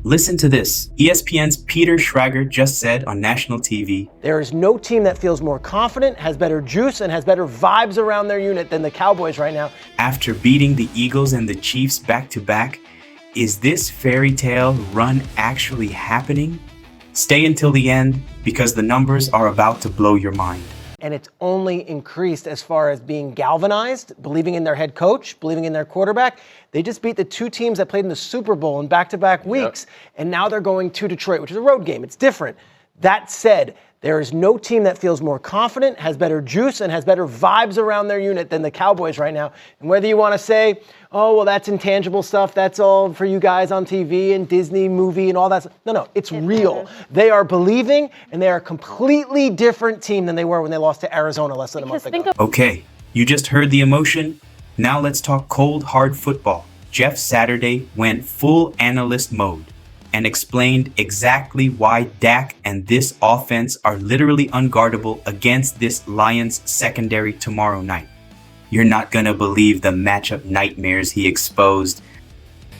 Listen to this. ESPN's Peter Schrager just said on national TV, "There is no team that feels more confident, has better juice, and has better vibes around their unit than the Cowboys right now." After beating the Eagles and the Chiefs back-to-back, is this fairy tale run actually happening? Stay until the end because the numbers are about to blow your mind. And it's only increased as far as being galvanized, believing in their head coach, believing in their quarterback. They just beat the two teams that played in the Super Bowl in back-to-back weeks, and now they're going to Detroit, which is a road game. It's different. That said, there is no team that feels more confident, has better juice, and has better vibes around their unit than the Cowboys right now. And whether you want to say, oh, well, that's intangible stuff, that's all for you guys on TV and Disney movie and all that stuff. No, it's real. They are believing, and they are a completely different team than they were when they lost to Arizona less than a month ago. Okay, you just heard the emotion. Now let's talk cold, hard football. Jeff Saturday went full analyst mode and explained exactly why Dak and this offense are literally unguardable against this Lions secondary tomorrow night. You're not gonna believe the matchup nightmares he exposed.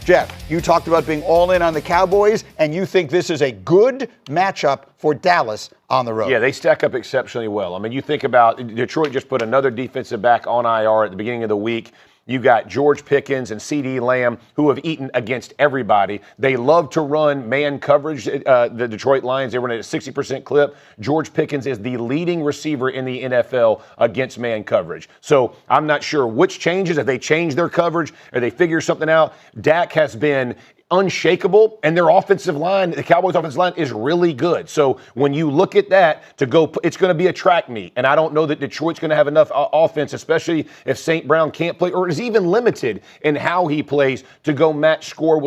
Jeff, you talked about being all in on the Cowboys, and you think this is a good matchup for Dallas on the road. Yeah, they stack up exceptionally well. I mean, you think about Detroit just put another defensive back on IR at the beginning of the week. You got George Pickens and CeeDee Lamb, who have eaten against everybody. They love to run man coverage, the Detroit Lions. They run at a 60% clip. George Pickens is the leading receiver in the NFL against man coverage. So I'm not sure which changes, if they change their coverage or they figure something out. Dak has been unshakable, and their offensive line, the Cowboys' offensive line, is really good. So when you look at that, it's going to be a track meet, and I don't know that Detroit's going to have enough offense, especially if St. Brown can't play or is even limited in how he plays to go match score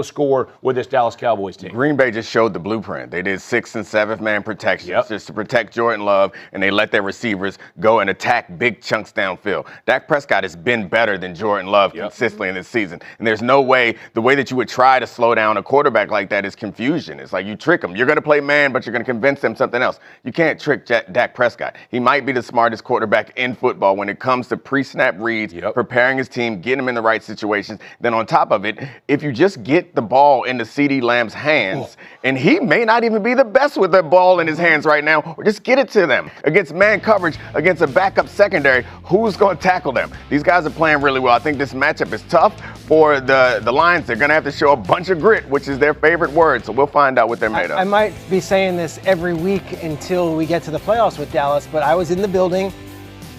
with this Dallas Cowboys team. Green Bay just showed the blueprint. They did 6th and 7th man protections just to protect Jordan Love, and they let their receivers go and attack big chunks downfield. Dak Prescott has been better than Jordan Love consistently in this season, and there's no way, the way that you would try to slow down a quarterback like that is confusion. It's like you trick him. You're going to play man, but you're going to convince them something else. You can't trick Dak Prescott. He might be the smartest quarterback in football when it comes to pre-snap reads, preparing his team, getting him in the right situations. Then on top of it, if you just get the ball into CeeDee Lamb's hands, and he may not even be the best with that ball in his hands right now, or just get it to them against man coverage, against a backup secondary, who's going to tackle them? These guys are playing really well. I think this matchup is tough for the Lions. They're going to have to show a bunch of grit, which is their favorite word, so we'll find out what they're made of. I might be saying this every week until we get to the playoffs with Dallas, but I was in the building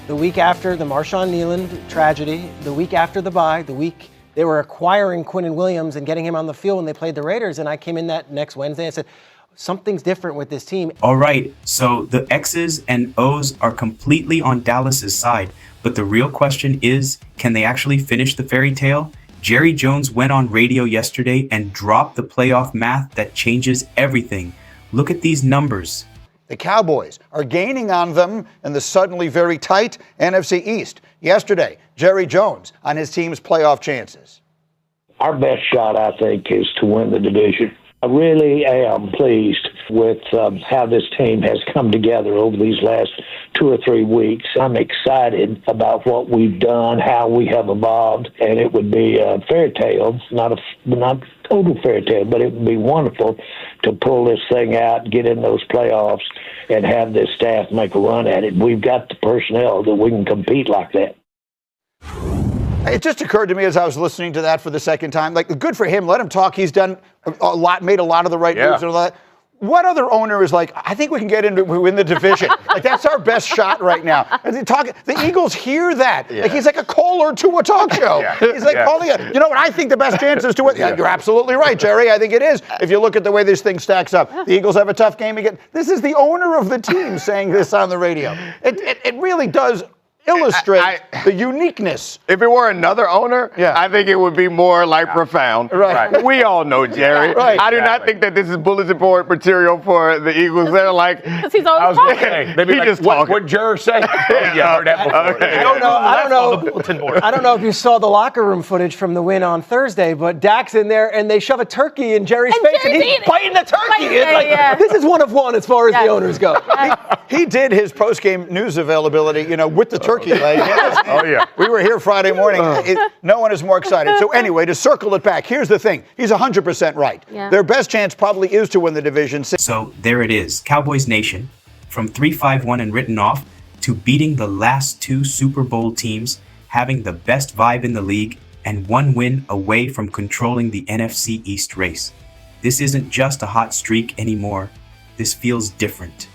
the week after the Marshawn Kneeland tragedy, the week after the bye, the week they were acquiring Quinnen Williams and getting him on the field when they played the Raiders, and I came in that next Wednesday and said, something's different with this team. All right, so the X's and O's are completely on Dallas's side, but the real question is, can they actually finish the fairy tale? Jerry Jones went on radio yesterday and dropped the playoff math that changes everything. Look at these numbers. The Cowboys are gaining on them in the suddenly very tight NFC East. Yesterday, Jerry Jones on his team's playoff chances. Our best shot, I think, is to win the division. I really am pleased with how this team has come together over these last 2 or 3 weeks. I'm excited about what we've done, how we have evolved, and it would be a fairy tale, not total fairy tale, but it would be wonderful to pull this thing out, get in those playoffs, and have this staff make a run at it. We've got the personnel that we can compete like that. It just occurred to me as I was listening to that for the second time, like, good for him. Let him talk. He's done a lot, made a lot of the right moves and all that. What other owner is like, I think we can get into win the division? Like, that's our best shot right now. And the Eagles hear that. Like, he's like a caller to a talk show. He's like calling it. You know what? I think the best chance is to win. You're absolutely right, Jerry. I think it is. If you look at the way this thing stacks up, the Eagles have a tough game again. This is the owner of the team saying this on the radio. It really does illustrate the uniqueness. If it were another owner, I think it would be more like profound. Right. We all know Jerry. Right. I do not think that this is bulletin board material for the Eagles. They're like, because he's always talking. They'd be like, what Jerry say? Heard that before. Okay. I don't know if you saw the locker room footage from the win on Thursday, but Dak's in there and they shove a turkey in Jerry's face and he's biting the turkey. This is one of one as far as the owners go. He did his post-game news availability, with the turkey turkey leg. Oh, yeah. We were here Friday morning. No one is more excited. So anyway, to circle it back, here's the thing. He's 100% right. Yeah. Their best chance probably is to win the division. So there it is, Cowboys Nation, from 3-5-1 and written off to beating the last 2 Super Bowl teams, having the best vibe in the league, and 1 win away from controlling the NFC East race. This isn't just a hot streak anymore. This feels different.